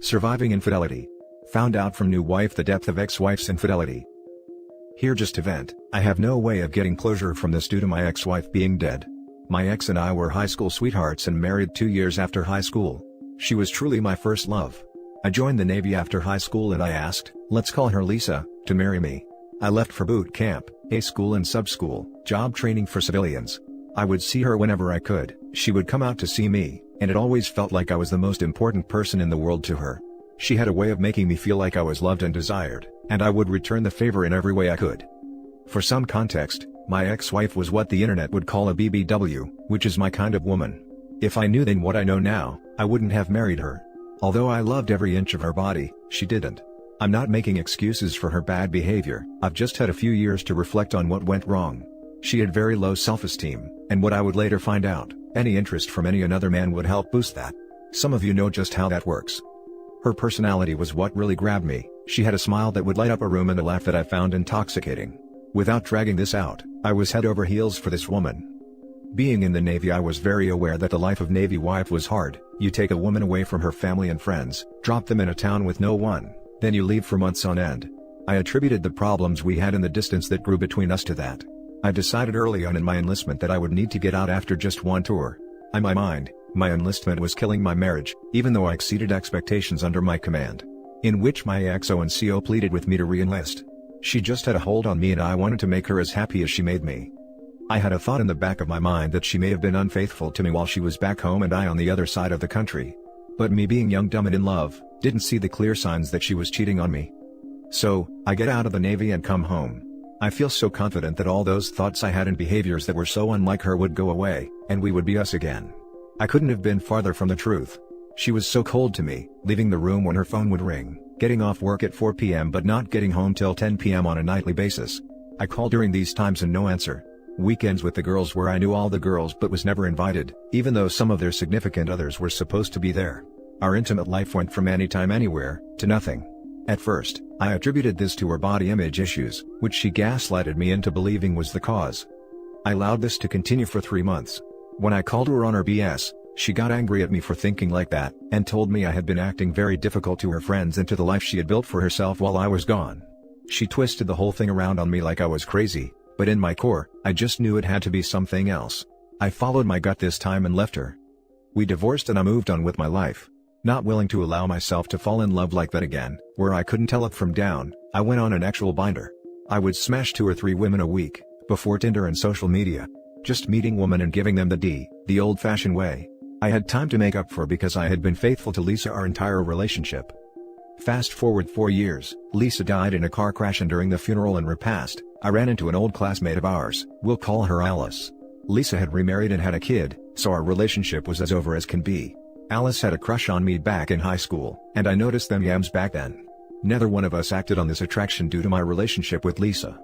Surviving infidelity. Found out from new wife the depth of ex-wife's infidelity. Here just to vent, I have no way of getting closure from this due to my ex-wife being dead. My ex and I were high school sweethearts and married 2 years after high school. She was truly my first love. I joined the Navy after high school and I asked, let's call her Lisa, to marry me. I left for boot camp, A school and sub-school, job training for civilians. I would see her whenever I could, she would come out to see me, and it always felt like I was the most important person in the world to her. She had a way of making me feel like I was loved and desired, and I would return the favor in every way I could. For some context, my ex-wife was what the internet would call a BBW, which is my kind of woman. If I knew then what I know now, I wouldn't have married her. Although I loved every inch of her body, she didn't. I'm not making excuses for her bad behavior, I've just had a few years to reflect on what went wrong. She had very low self-esteem, and what I would later find out, any interest from any another man would help boost that. Some of you know just how that works. Her personality was what really grabbed me. She had a smile that would light up a room and a laugh that I found intoxicating. Without dragging this out, I was head over heels for this woman. Being in the Navy, I was very aware that the life of Navy wife was hard. You take a woman away from her family and friends, drop them in a town with no one, then you leave for months on end. I attributed the problems we had and the distance that grew between us to that. I decided early on in my enlistment that I would need to get out after just one tour. In my mind, my enlistment was killing my marriage, even though I exceeded expectations under my command. In which my XO pleaded with me to re-enlist. She just had a hold on me and I wanted to make her as happy as she made me. I had a thought in the back of my mind that she may have been unfaithful to me while she was back home and I on the other side of the country. But me being young, dumb and in love, didn't see the clear signs that she was cheating on me. So, I get out of the Navy and come home. I feel so confident that all those thoughts I had and behaviors that were so unlike her would go away, and we would be us again. I couldn't have been farther from the truth. She was so cold to me, leaving the room when her phone would ring, getting off work at 4 p.m. but not getting home till 10 p.m. on a nightly basis. I called during these times and no answer. Weekends with the girls where I knew all the girls but was never invited, even though some of their significant others were supposed to be there. Our intimate life went from anytime anywhere, to nothing. At first, I attributed this to her body image issues, which she gaslighted me into believing was the cause. I allowed this to continue for 3 months. When I called her on her BS, she got angry at me for thinking like that, and told me I had been acting very difficult to her friends and to the life she had built for herself while I was gone. She twisted the whole thing around on me like I was crazy, but in my core, I just knew it had to be something else. I followed my gut this time and left her. We divorced and I moved on with my life. Not willing to allow myself to fall in love like that again, where I couldn't tell up from down, I went on an actual binder. I would smash 2 or 3 women a week, before Tinder and social media. Just meeting women and giving them the D, the old-fashioned way. I had time to make up for because I had been faithful to Lisa our entire relationship. Fast forward 4 years, Lisa died in a car crash and during the funeral and repast, I ran into an old classmate of ours, we'll call her Alice. Lisa had remarried and had a kid, so our relationship was as over as can be. Alice had a crush on me back in high school, and I noticed them yams back then. Neither one of us acted on this attraction due to my relationship with Lisa.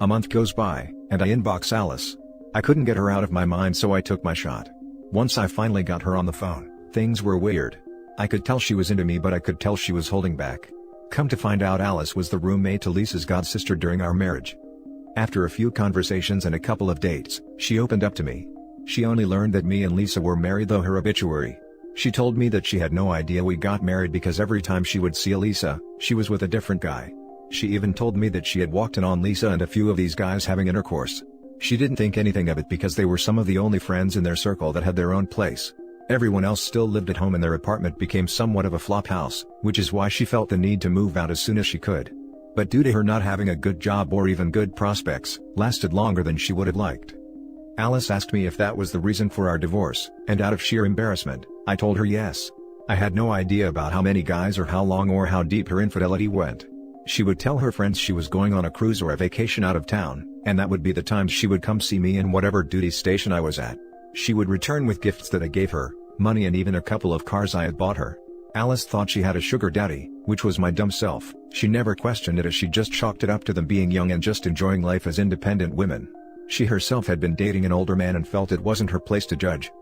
A month goes by, and I inbox Alice. I couldn't get her out of my mind so I took my shot. Once I finally got her on the phone, things were weird. I could tell she was into me but I could tell she was holding back. Come to find out Alice was the roommate to Lisa's godsister during our marriage. After a few conversations and a couple of dates, she opened up to me. She only learned that me and Lisa were married though her obituary. She told me that she had no idea we got married because every time she would see Lisa, she was with a different guy. She even told me that she had walked in on Lisa and a few of these guys having intercourse. She didn't think anything of it because they were some of the only friends in their circle that had their own place. Everyone else still lived at home and their apartment became somewhat of a flop house, which is why she felt the need to move out as soon as she could. But due to her not having a good job or even good prospects, lasted longer than she would have liked. Alice asked me if that was the reason for our divorce, and out of sheer embarrassment, I told her yes. I had no idea about how many guys or how long or how deep her infidelity went. She would tell her friends she was going on a cruise or a vacation out of town, and that would be the times she would come see me in whatever duty station I was at. She would return with gifts that I gave her, money and even a couple of cars I had bought her. Alice thought she had a sugar daddy, which was my dumb self. She never questioned it as she just chalked it up to them being young and just enjoying life as independent women. She herself had been dating an older man and felt it wasn't her place to judge.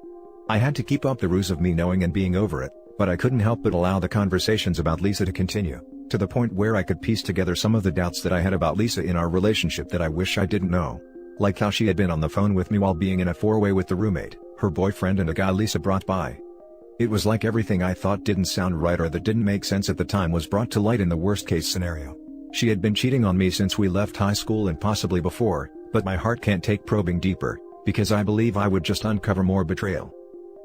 I had to keep up the ruse of me knowing and being over it, but I couldn't help but allow the conversations about Lisa to continue, to the point where I could piece together some of the doubts that I had about Lisa in our relationship that I wish I didn't know. Like how she had been on the phone with me while being in a four-way with the roommate, her boyfriend and a guy Lisa brought by. It was like everything I thought didn't sound right or that didn't make sense at the time was brought to light in the worst case scenario. She had been cheating on me since we left high school and possibly before, but my heart can't take probing deeper, because I believe I would just uncover more betrayal.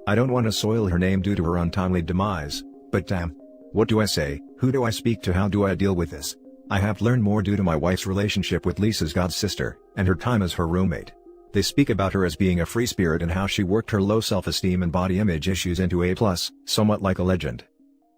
I don't want to soil her name due to her untimely demise, but damn. What do I say, who do I speak to, how do I deal with this? I have learned more due to my wife's relationship with Lisa's god sister, and her time as her roommate. They speak about her as being a free spirit and how she worked her low self-esteem and body image issues into A+, somewhat like a legend.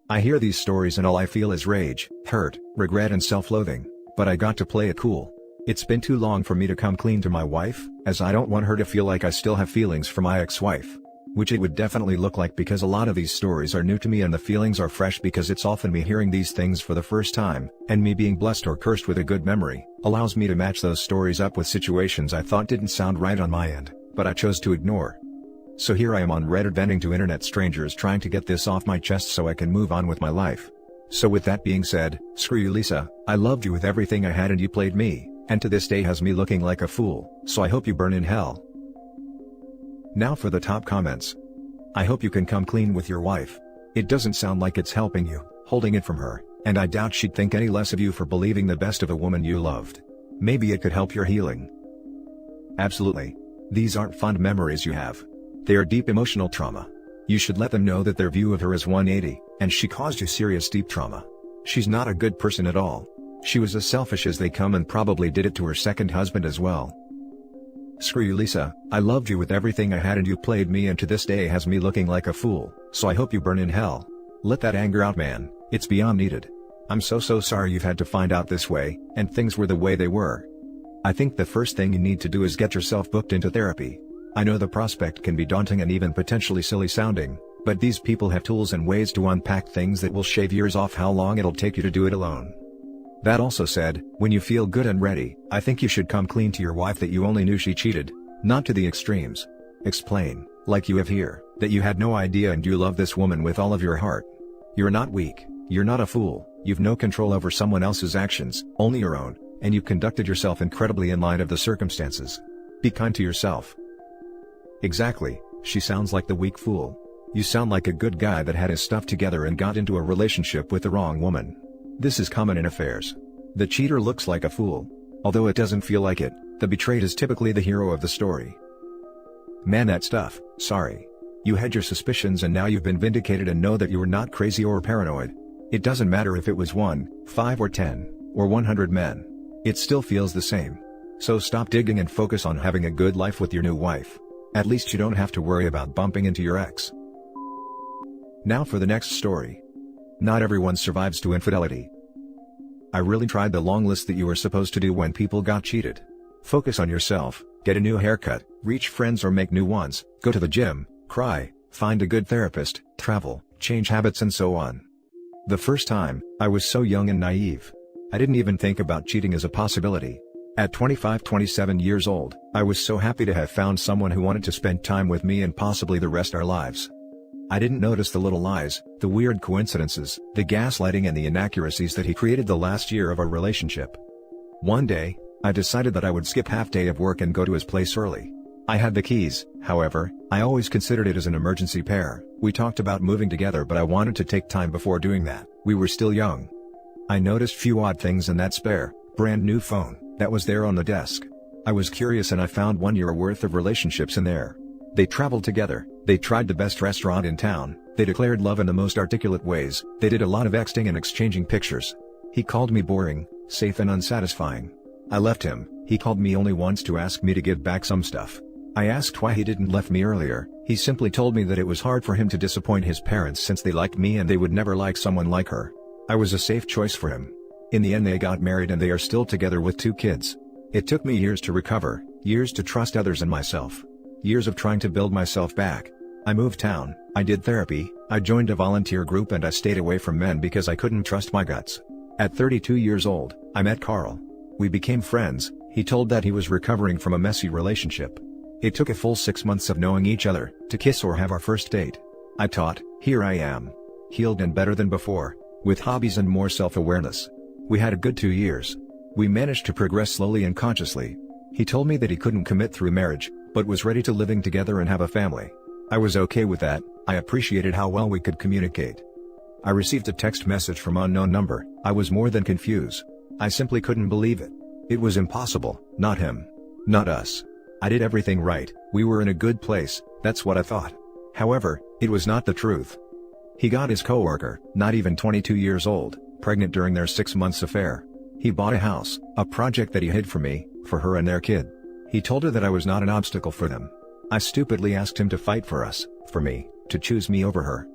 I hear these stories and all I feel is rage, hurt, regret and self-loathing, but I got to play it cool. It's been too long for me to come clean to my wife, as I don't want her to feel like I still have feelings for my ex-wife. Which it would definitely look like, because a lot of these stories are new to me and the feelings are fresh, because it's often me hearing these things for the first time, and me being blessed or cursed with a good memory, allows me to match those stories up with situations I thought didn't sound right on my end, but I chose to ignore. So here I am on Reddit venting to internet strangers, trying to get this off my chest so I can move on with my life. So with that being said, screw you Lisa, I loved you with everything I had and you played me, and to this day has me looking like a fool, so I hope you burn in hell. Now for the top comments. I hope you can come clean with your wife. It doesn't sound like it's helping you, holding it from her, and I doubt she'd think any less of you for believing the best of a woman you loved. Maybe it could help your healing. Absolutely. These aren't fond memories you have. They are deep emotional trauma. You should let them know that their view of her is 180, and she caused you serious deep trauma. She's not a good person at all. She was as selfish as they come and probably did it to her second husband as well. Screw you Lisa, I loved you with everything I had and you played me, and to this day has me looking like a fool, so I hope you burn in hell. Let that anger out, man, it's beyond needed. I'm so sorry you've had to find out this way, and things were the way they were. I think the first thing you need to do is get yourself booked into therapy. I know the prospect can be daunting and even potentially silly sounding, but these people have tools and ways to unpack things that will shave years off how long it'll take you to do it alone. That also said, when you feel good and ready, I think you should come clean to your wife that you only knew she cheated, not to the extremes. Explain, like you have here, that you had no idea and you love this woman with all of your heart. You're not weak, you're not a fool, you've no control over someone else's actions, only your own, and you've conducted yourself incredibly in light of the circumstances. Be kind to yourself. Exactly, she sounds like the weak fool. You sound like a good guy that had his stuff together and got into a relationship with the wrong woman. This is common in affairs. The cheater looks like a fool. Although it doesn't feel like it, the betrayed is typically the hero of the story. Man, that stuff, sorry. You had your suspicions and now you've been vindicated, and know that you were not crazy or paranoid. It doesn't matter if it was 1, 5 or 10, or 100 men. It still feels the same. So stop digging and focus on having a good life with your new wife. At least you don't have to worry about bumping into your ex. Now for the next story. Not everyone survives to infidelity. I really tried the long list that you were supposed to do when people got cheated. Focus on yourself, get a new haircut, reach friends or make new ones, go to the gym, cry, find a good therapist, travel, change habits and so on. The first time, I was so young and naive. I didn't even think about cheating as a possibility. At 25-27 years old, I was so happy to have found someone who wanted to spend time with me and possibly the rest of our lives. I didn't notice the little lies, the weird coincidences, the gaslighting and the inaccuracies that he created the last year of our relationship. One day, I decided that I would skip half day of work and go to his place early. I had the keys, however, I always considered it as an emergency pair. We talked about moving together, but I wanted to take time before doing that. We were still young. I noticed few odd things in that spare, brand new phone that was there on the desk. I was curious and I found 1 year worth of relationships in there. They traveled together, they tried the best restaurant in town, they declared love in the most articulate ways, they did a lot of texting and exchanging pictures. He called me boring, safe and unsatisfying. I left him. He called me only once to ask me to give back some stuff. I asked why he didn't left me earlier. He simply told me that it was hard for him to disappoint his parents since they liked me and they would never like someone like her. I was a safe choice for him. In the end they got married and they are still together with 2 kids. It took me years to recover, years to trust others and myself. Years of trying to build myself back. I moved town, I did therapy, I joined a volunteer group and I stayed away from men because I couldn't trust my guts. At 32 years old, I met Carl. We became friends. He told that he was recovering from a messy relationship. It took a full 6 months of knowing each other to kiss or have our first date. I taught, here I am. Healed and better than before, with hobbies and more self-awareness. We had a good 2 years. We managed to progress slowly and consciously. He told me that he couldn't commit through marriage, but was ready to living together and have a family. I was okay with that. I appreciated how well we could communicate. I received a text message from unknown number. I was more than confused. I simply couldn't believe it. It was impossible, not him. Not us. I did everything right, we were in a good place, that's what I thought. However, it was not the truth. He got his coworker, not even 22 years old, pregnant during their 6 months affair. He bought a house, a project that he hid from me, for her and their kid. He told her that I was not an obstacle for them. I stupidly asked him to fight for us, for me, to choose me over her.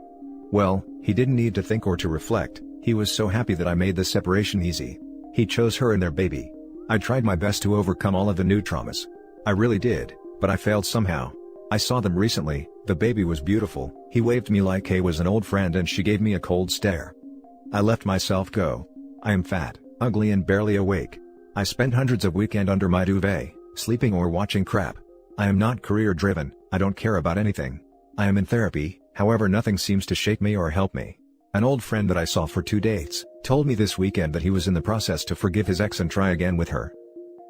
Well, he didn't need to think or to reflect, he was so happy that I made the separation easy. He chose her and their baby. I tried my best to overcome all of the new traumas. I really did, but I failed somehow. I saw them recently, the baby was beautiful, he waved me like he was an old friend and she gave me a cold stare. I let myself go. I am fat, ugly and barely awake. I spent hundreds of weekends under my duvet, sleeping or watching crap. I am not career driven, I don't care about anything. I am in therapy, however nothing seems to shake me or help me. An old friend that I saw for 2 dates, told me this weekend that he was in the process to forgive his ex and try again with her.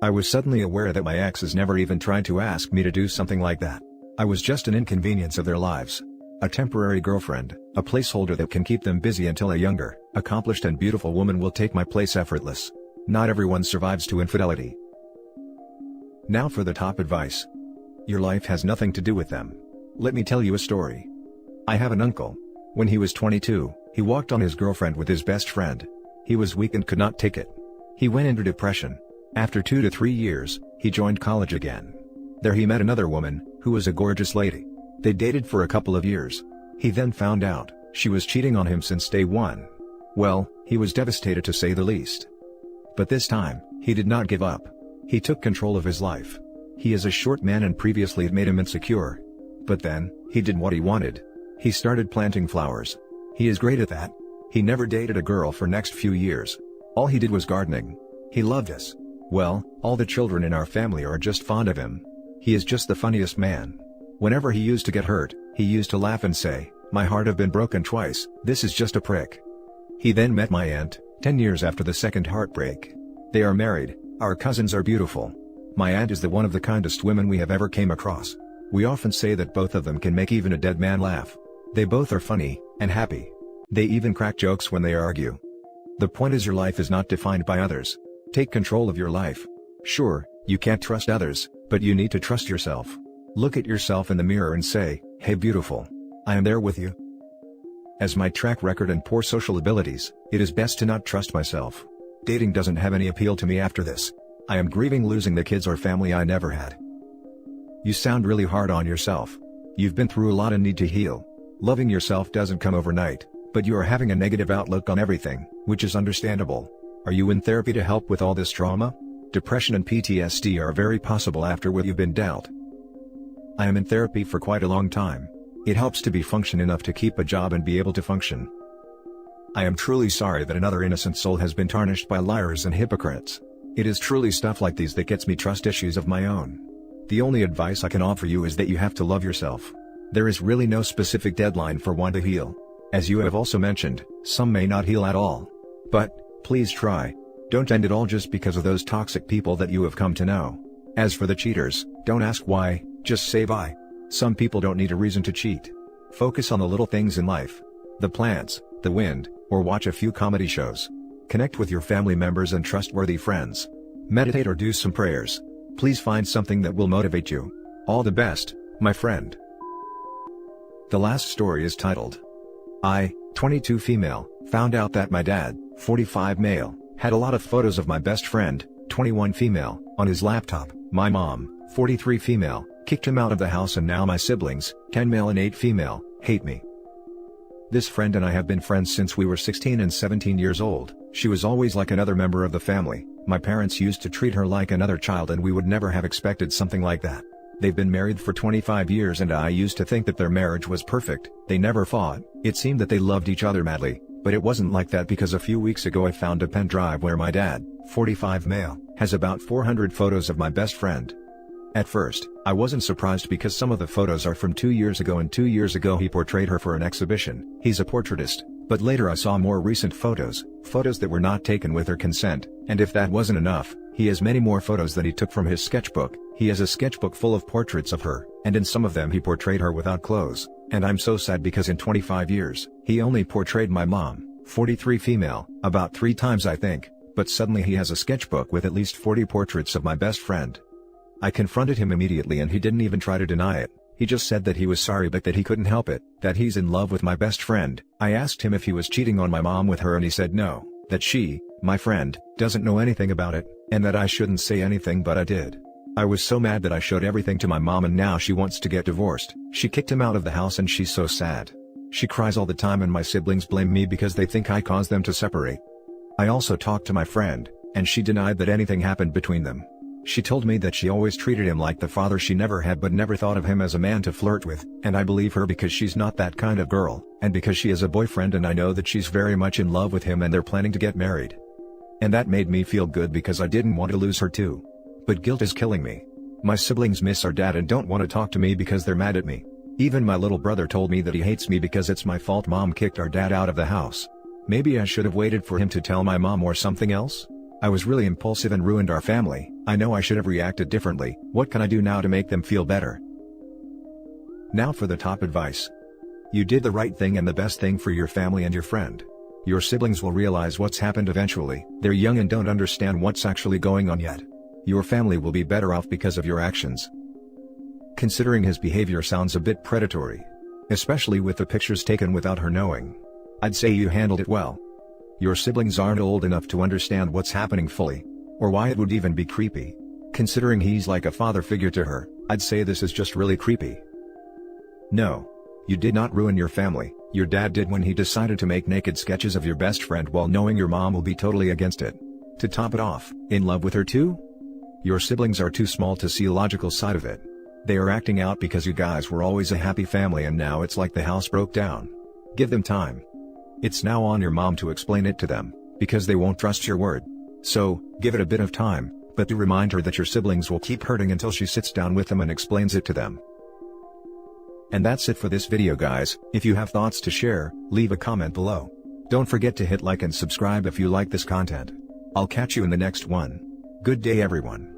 I was suddenly aware that my ex has never even tried to ask me to do something like that. I was just an inconvenience of their lives. A temporary girlfriend, a placeholder that can keep them busy until a younger, accomplished and beautiful woman will take my place effortless. Not everyone survives to infidelity. Now for the top advice. Your life has nothing to do with them. Let me tell you a story. I have an uncle. When he was 22, he walked on his girlfriend with his best friend. He was weak and could not take it. He went into depression. After 2 to 3 years, he joined college again. There he met another woman, who was a gorgeous lady. They dated for a couple of years. He then found out, she was cheating on him since day one. Well, he was devastated to say the least. But this time, he did not give up. He took control of his life. He is a short man and previously it made him insecure. But then, he did what he wanted. He started planting flowers. He is great at that. He never dated a girl for next few years. All he did was gardening. He loved us. Well, all the children in our family are just fond of him. He is just the funniest man. Whenever he used to get hurt, he used to laugh and say, "My heart have been broken twice, this is just a prick." He then met my aunt, 10 years after the second heartbreak. They are married, our cousins are beautiful. My aunt is the one of the kindest women we have ever came across. We often say that both of them can make even a dead man laugh. They both are funny, and happy. They even crack jokes when they argue. The point is your life is not defined by others. Take control of your life. Sure, you can't trust others, but you need to trust yourself. Look at yourself in the mirror and say, "Hey beautiful. I am there with you." As my track record and poor social abilities, it is best to not trust myself. Dating doesn't have any appeal to me after this. I am grieving losing the kids or family I never had. You sound really hard on yourself. You've been through a lot and need to heal. Loving yourself doesn't come overnight, but you are having a negative outlook on everything, which is understandable. Are you in therapy to help with all this trauma? Depression and PTSD are very possible after what you've been dealt. I am in therapy for quite a long time. It helps to be function enough to keep a job and be able to function. I am truly sorry that another innocent soul has been tarnished by liars and hypocrites. It is truly stuff like these that gets me trust issues of my own. The only advice I can offer you is that you have to love yourself. There is really no specific deadline for one to heal. As you have also mentioned, some may not heal at all. But, please try. Don't end it all just because of those toxic people that you have come to know. As for the cheaters, don't ask why, just say bye. Some people don't need a reason to cheat. Focus on the little things in life. The plants, the wind, or watch a few comedy shows. Connect with your family members and trustworthy friends. Meditate or do some prayers. Please find something that will motivate you. All the best, my friend. The last story is titled, I, 22 female, found out that my dad, 45 male, had a lot of photos of my best friend, 21 female, on his laptop. My mom, 43 female, kicked him out of the house and now my siblings, 10 male and 8 female, hate me. This friend and I have been friends since we were 16 and 17 years old. She was always like another member of the family. My parents used to treat her like another child and we would never have expected something like that. They've been married for 25 years and I used to think that their marriage was perfect. They never fought. It seemed that they loved each other madly, but it wasn't like that because a few weeks ago I found a pen drive where my dad, 45 male, has about 400 photos of my best friend. At first, I wasn't surprised because some of the photos are from 2 years ago and 2 years ago he portrayed her for an exhibition. He's a portraitist, but later I saw more recent photos that were not taken with her consent, and if that wasn't enough, He has many more photos than he took from his sketchbook. He has a sketchbook full of portraits of her, and in some of them he portrayed her without clothes, and I'm so sad because in 25 years, he only portrayed my mom, 43 female, about 3 times I think, but suddenly he has a sketchbook with at least 40 portraits of my best friend. I confronted him immediately and he didn't even try to deny it. He just said that he was sorry but that he couldn't help it, that he's in love with my best friend. I asked him if he was cheating on my mom with her and he said no, that she, my friend, doesn't know anything about it, and that I shouldn't say anything but I did. I was so mad that I showed everything to my mom and now she wants to get divorced. She kicked him out of the house and she's so sad. She cries all the time and my siblings blame me because they think I caused them to separate. I also talked to my friend, and she denied that anything happened between them. She told me that she always treated him like the father she never had but never thought of him as a man to flirt with, and I believe her because she's not that kind of girl, and because she has a boyfriend and I know that she's very much in love with him and they're planning to get married. And that made me feel good because I didn't want to lose her too. But guilt is killing me. My siblings miss our dad and don't want to talk to me because they're mad at me. Even my little brother told me that he hates me because it's my fault mom kicked our dad out of the house. Maybe I should have waited for him to tell my mom or something else? I was really impulsive and ruined our family. I know I should have reacted differently. What can I do now to make them feel better? Now for the top advice. You did the right thing and the best thing for your family and your friend. Your siblings will realize what's happened eventually. They're young and don't understand what's actually going on yet. Your family will be better off because of your actions. Considering his behavior sounds a bit predatory. Especially with the pictures taken without her knowing. I'd say you handled it well. Your siblings aren't old enough to understand what's happening fully, or why it would even be creepy. Considering he's like a father figure to her, I'd say this is just really creepy. No. You did not ruin your family, your dad did when he decided to make naked sketches of your best friend while knowing your mom will be totally against it. To top it off, in love with her too? Your siblings are too small to see a logical side of it. They are acting out because you guys were always a happy family and now it's like the house broke down. Give them time. It's now on your mom to explain it to them, because they won't trust your word. So, give it a bit of time, but do remind her that your siblings will keep hurting until she sits down with them and explains it to them. And that's it for this video guys. If you have thoughts to share, leave a comment below. Don't forget to hit like and subscribe if you like this content. I'll catch you in the next one. Good day everyone.